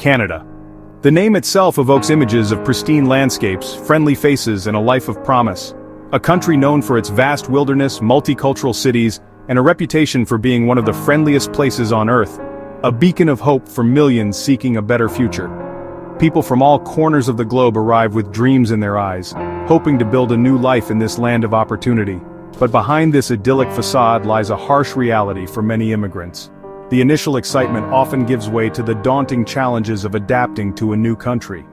Canada. The name itself evokes images of pristine landscapes, friendly faces, and a life of promise. A country known for its vast wilderness, multicultural cities, and a reputation for being one of the friendliest places on Earth. A beacon of hope for millions seeking a better future. People from all corners of the globe arrive with dreams in their eyes, hoping to build a new life in this land of opportunity. But behind this idyllic facade lies a harsh reality for many immigrants. The initial excitement often gives way to the daunting challenges of adapting to a new country.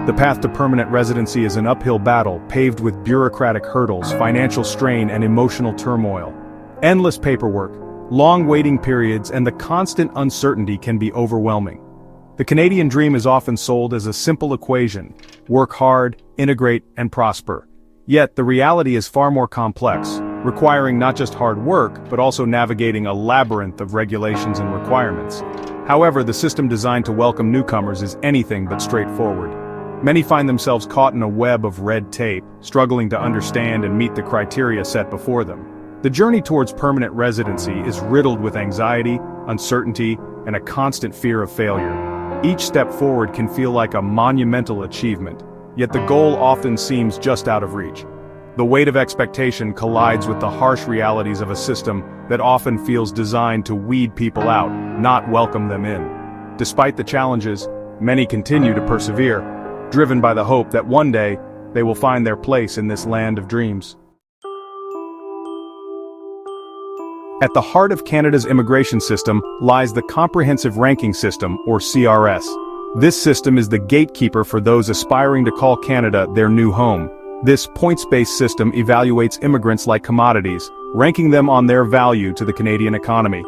The path to permanent residency is an uphill battle, paved with bureaucratic hurdles, financial strain, and emotional turmoil. Endless paperwork, long waiting periods, and the constant uncertainty can be overwhelming. The Canadian dream is often sold as a simple equation: work hard, integrate, and prosper. Yet the reality is far more complex, requiring not just hard work, but also navigating a labyrinth of regulations and requirements. However, the system designed to welcome newcomers is anything but straightforward. Many find themselves caught in a web of red tape, struggling to understand and meet the criteria set before them. The journey towards permanent residency is riddled with anxiety, uncertainty, and a constant fear of failure. Each step forward can feel like a monumental achievement, yet the goal often seems just out of reach. The weight of expectation collides with the harsh realities of a system that often feels designed to weed people out, not welcome them in. Despite the challenges, many continue to persevere, driven by the hope that one day, they will find their place in this land of dreams. At the heart of Canada's immigration system lies the Comprehensive Ranking System, or CRS. This system is the gatekeeper for those aspiring to call Canada their new home. This points-based system evaluates immigrants like commodities, ranking them on their value to the Canadian economy.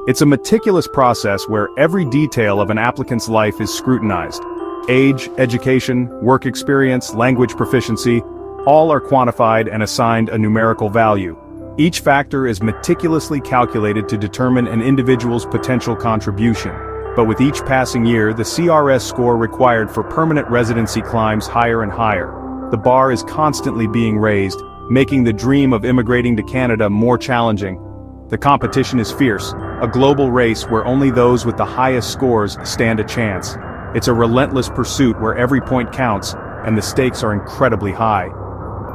It's a meticulous process where every detail of an applicant's life is scrutinized. Age, education, work experience, language proficiency, all are quantified and assigned a numerical value. Each factor is meticulously calculated to determine an individual's potential contribution. But with each passing year, the CRS score required for permanent residency climbs higher and higher. The bar is constantly being raised, making the dream of immigrating to Canada more challenging. The competition is fierce, a global race where only those with the highest scores stand a chance. It's a relentless pursuit where every point counts, and the stakes are incredibly high.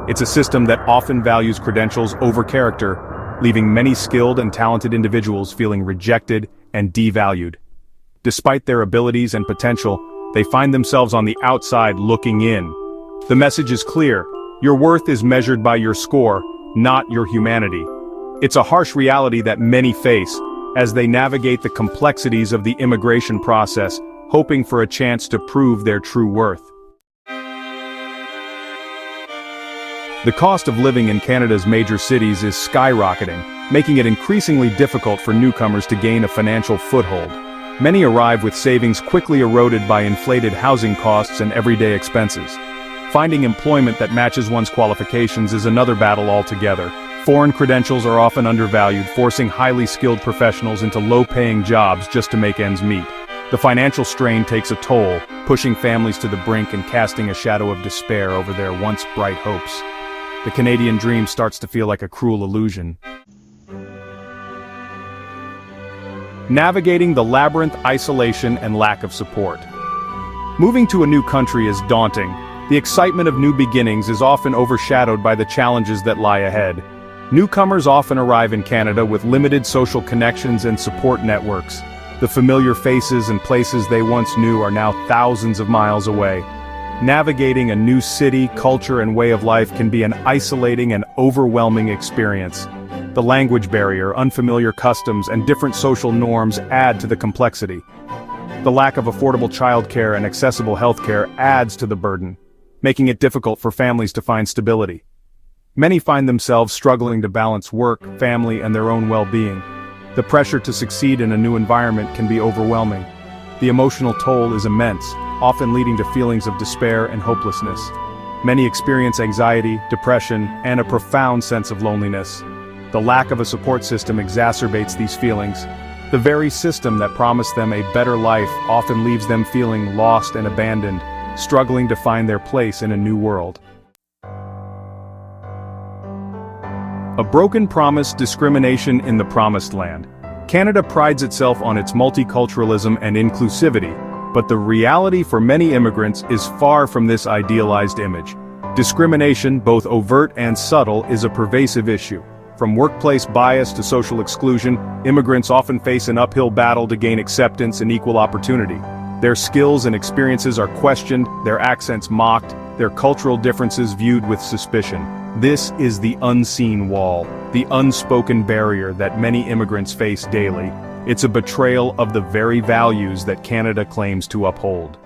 It's a system that often values credentials over character, leaving many skilled and talented individuals feeling rejected and devalued. Despite their abilities and potential, they find themselves on the outside looking in. The message is clear: your worth is measured by your score, not your humanity. It's a harsh reality that many face, as they navigate the complexities of the immigration process, hoping for a chance to prove their true worth. The cost of living in Canada's major cities is skyrocketing, making it increasingly difficult for newcomers to gain a financial foothold. Many arrive with savings quickly eroded by inflated housing costs and everyday expenses. Finding employment that matches one's qualifications is another battle altogether. Foreign credentials are often undervalued, forcing highly skilled professionals into low-paying jobs just to make ends meet. The financial strain takes a toll, pushing families to the brink and casting a shadow of despair over their once bright hopes. The Canadian dream starts to feel like a cruel illusion. Navigating the labyrinth, isolation, and lack of support. Moving to a new country is daunting. The excitement of new beginnings is often overshadowed by the challenges that lie ahead. Newcomers often arrive in Canada with limited social connections and support networks. The familiar faces and places they once knew are now thousands of miles away. Navigating a new city, culture, and way of life can be an isolating and overwhelming experience. The language barrier, unfamiliar customs, and different social norms add to the complexity. The lack of affordable childcare and accessible healthcare adds to the burden, making it difficult for families to find stability. Many find themselves struggling to balance work, family, and their own well-being. The pressure to succeed in a new environment can be overwhelming. The emotional toll is immense, often leading to feelings of despair and hopelessness. Many experience anxiety, depression, and a profound sense of loneliness. The lack of a support system exacerbates these feelings. The very system that promised them a better life often leaves them feeling lost and abandoned, struggling to find their place in a new world. A broken promise, discrimination in the promised land. Canada prides itself on its multiculturalism and inclusivity, But the reality for many immigrants is far from this idealized image. Discrimination, both overt and subtle, is a pervasive issue. From workplace bias to social exclusion, immigrants often face an uphill battle to gain acceptance and equal opportunity. Their skills and experiences are questioned, their accents mocked, their cultural differences viewed with suspicion. This is the unseen wall, the unspoken barrier that many immigrants face daily. It's a betrayal of the very values that Canada claims to uphold.